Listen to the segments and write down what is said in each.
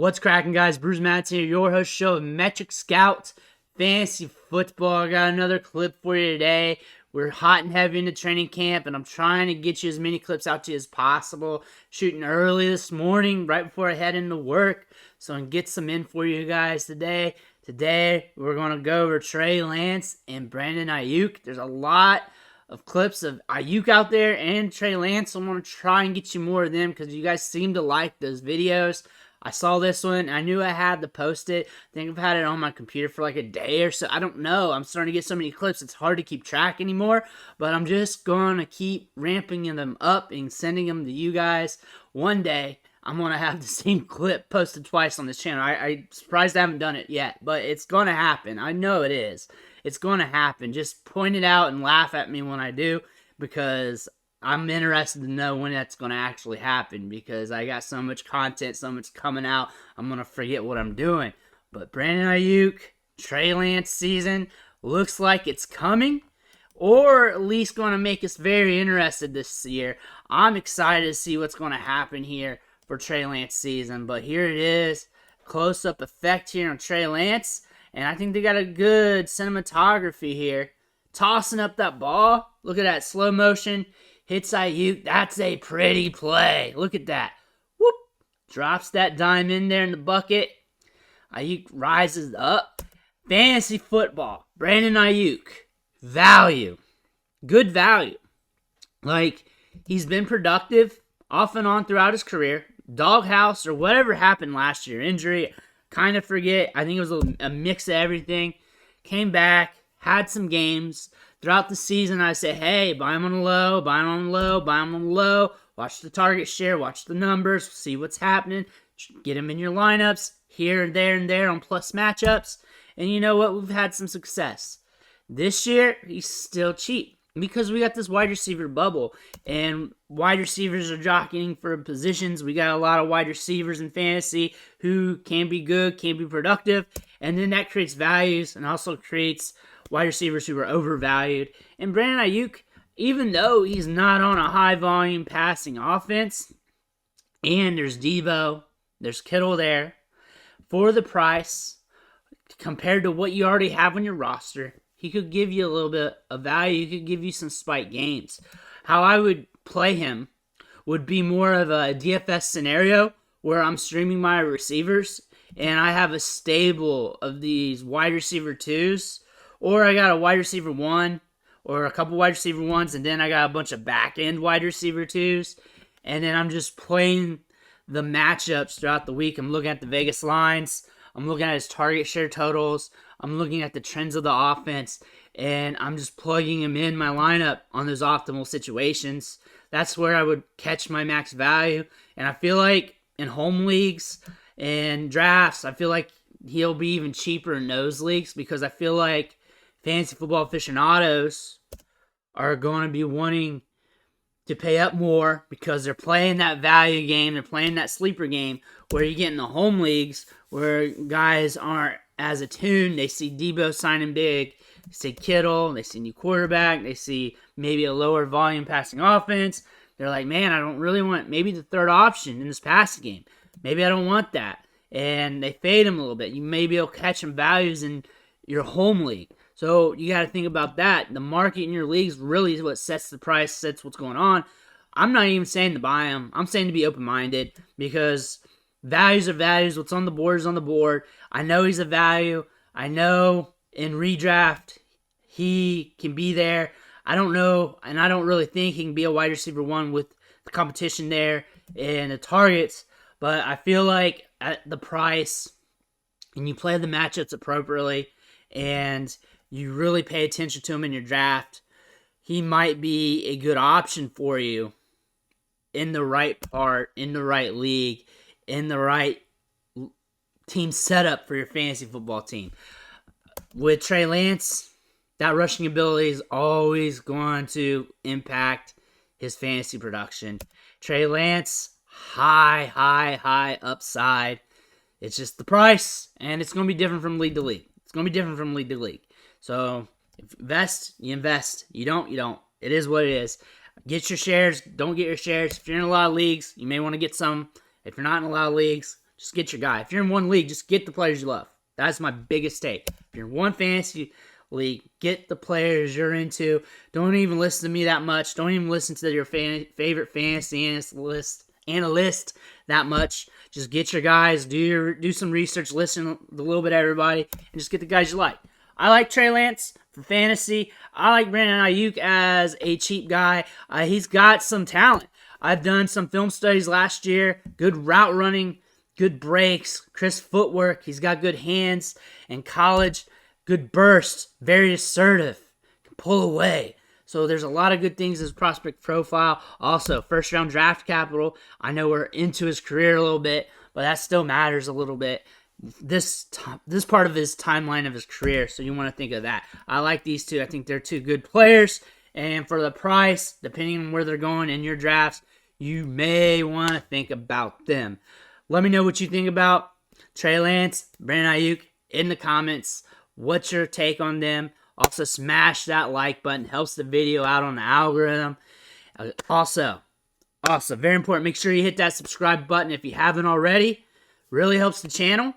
What's cracking, guys? Bruce Matz here, your host show of Metric Scout Fantasy Football. I got another clip for you today. We're hot and heavy into training camp, and I'm trying to get you as many clips out to you as possible. Shooting early this morning, right before I head into work, so I can get some in for you guys today. Today, we're going to go over Trey Lance and Brandon Aiyuk. There's a lot of clips of Aiyuk out there and Trey Lance. So I'm going to try and get you more of them because you guys seem to like those videos. I saw this one. I knew I had to post it. I think I've had it on my computer for like a day or so. I don't know. I'm starting to get so many clips. It's hard to keep track anymore. But I'm just going to keep ramping them up and sending them to you guys. One day, I'm going to have the same clip posted twice on this channel. I'm surprised I haven't done it yet. But it's going to happen. I know it is. It's going to happen. Just point it out and laugh at me when I do. Because I'm interested to know when that's going to actually happen because I got so much content, so much coming out, I'm going to forget what I'm doing. But Brandon Aiyuk, Trey Lance season looks like it's coming, or at least going to make us very interested this year. I'm excited to see what's going to happen here for Trey Lance season, but here it is, close-up effect here on Trey Lance, and I think they got a good cinematography here. Tossing up that ball, look at that slow motion. Hits Aiyuk. That's a pretty play. Look at that. Whoop. Drops that dime in there in the bucket. Aiyuk rises up. Fantasy football. Brandon Aiyuk. Value. Good value. Like, he's been productive off and on throughout his career. Doghouse or whatever happened last year. Injury. Kind of forget. I think it was a mix of everything. Came back. Had some games. Throughout the season, I say, hey, buy him on the low, buy him on the low, buy him on the low. Watch the target share, watch the numbers, see what's happening. Get him in your lineups, here and there on plus matchups. And you know what? We've had some success. This year, he's still cheap because we got this wide receiver bubble. And wide receivers are jockeying for positions. We got a lot of wide receivers in fantasy who can be good, can be productive. And then that creates values and also creates wide receivers who are overvalued. And Brandon Aiyuk, even though he's not on a high-volume passing offense, and there's Devo, there's Kittle there, for the price, compared to what you already have on your roster, he could give you a little bit of value. He could give you some spike games. How I would play him would be more of a DFS scenario where I'm streaming my receivers, and I have a stable of these wide receiver twos, or I got a wide receiver one, or a couple wide receiver ones, and then I got a bunch of back-end wide receiver twos. And then I'm just playing the matchups throughout the week. I'm looking at the Vegas lines. I'm looking at his target share totals. I'm looking at the trends of the offense. And I'm just plugging him in my lineup on those optimal situations. That's where I would catch my max value. And I feel like in home leagues and drafts, I feel like he'll be even cheaper in those leagues because I feel like fantasy football aficionados are going to be wanting to pay up more because they're playing that value game. They're playing that sleeper game where you get in the home leagues where guys aren't as attuned. They see Debo signing big. They see Kittle. They see new quarterback. They see maybe a lower volume passing offense. They're like, man, I don't really want maybe the third option in this passing game. Maybe I don't want that. And they fade him a little bit. You maybe will catch some values in your home league. So you got to think about that. The market in your leagues really is what sets the price, sets what's going on. I'm not even saying to buy them. I'm saying to be open-minded because values are values. What's on the board is on the board. I know he's a value. I know in redraft he can be there. I don't know, and I don't really think he can be a wide receiver one with the competition there and the targets. But I feel like at the price, and you play the matchups appropriately, and you really pay attention to him in your draft, he might be a good option for you in the right part, in the right league, in the right team setup for your fantasy football team. With Trey Lance, that rushing ability is always going to impact his fantasy production. Trey Lance, high upside. It's just the price, and it's going to be different from league to league. It's going to be different from league to league. So, if you invest, you invest. You don't, you don't. It is what it is. Get your shares. Don't get your shares. If you're in a lot of leagues, you may want to get some. If you're not in a lot of leagues, Just get your guy. If you're in one league, just get the players you love. That's my biggest take. If you're in one fantasy league, get the players you're into. Don't even listen to me that much. Don't even listen to your favorite fantasy analyst that much. Just get your guys, do some research, listen a little bit to everybody, and just get the guys you like. I like Trey Lance for fantasy. I like Brandon Aiyuk as a cheap guy. He's got some talent. I've done some film studies last year. Good route running, good breaks, crisp footwork. He's got good hands in college. Good burst, very assertive, can pull away. So there's a lot of good things in his prospect profile. Also, first round draft capital. I know we're into his career a little bit, but that still matters a little bit. This part of his timeline of his career, so you want to think of that. I like these two. I think they're two good players, and for the price, depending on where they're going in your drafts, you may want to think about them. Let me know what you think about Trey Lance, Brandon Aiyuk in the comments. What's your take on them? Also, smash that like button. Helps the video out on the algorithm. Also, very important, make sure you hit that subscribe button if you haven't already. Really helps the channel.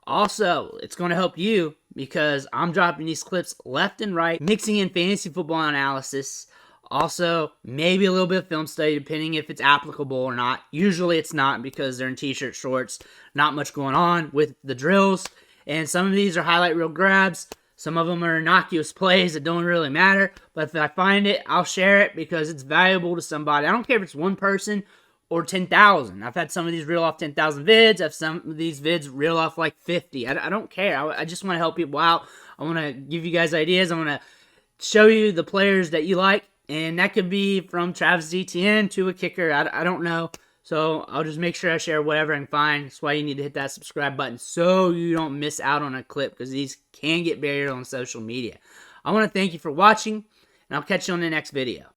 Also, it's going to help you because I'm dropping these clips left and right, mixing in fantasy football analysis. Also, maybe a little bit of film study, depending if it's applicable or not. Usually it's not because they're in t-shirt shorts. Not much going on with the drills. And some of these are highlight reel grabs. Some of them are innocuous plays that don't really matter. But if I find it, I'll share it because it's valuable to somebody. I don't care if it's one person or 10,000. I've had some of these reel off 10,000 vids. I've some of these vids reel off like 50. I don't care. I just want to help people out. I want to give you guys ideas. I want to show you the players that you like. And that could be from Travis Etienne to a kicker. I don't know. So I'll just make sure I share whatever I can find. That's why you need to hit that subscribe button so you don't miss out on a clip because these can get buried on social media. I want to thank you for watching, and I'll catch you on the next video.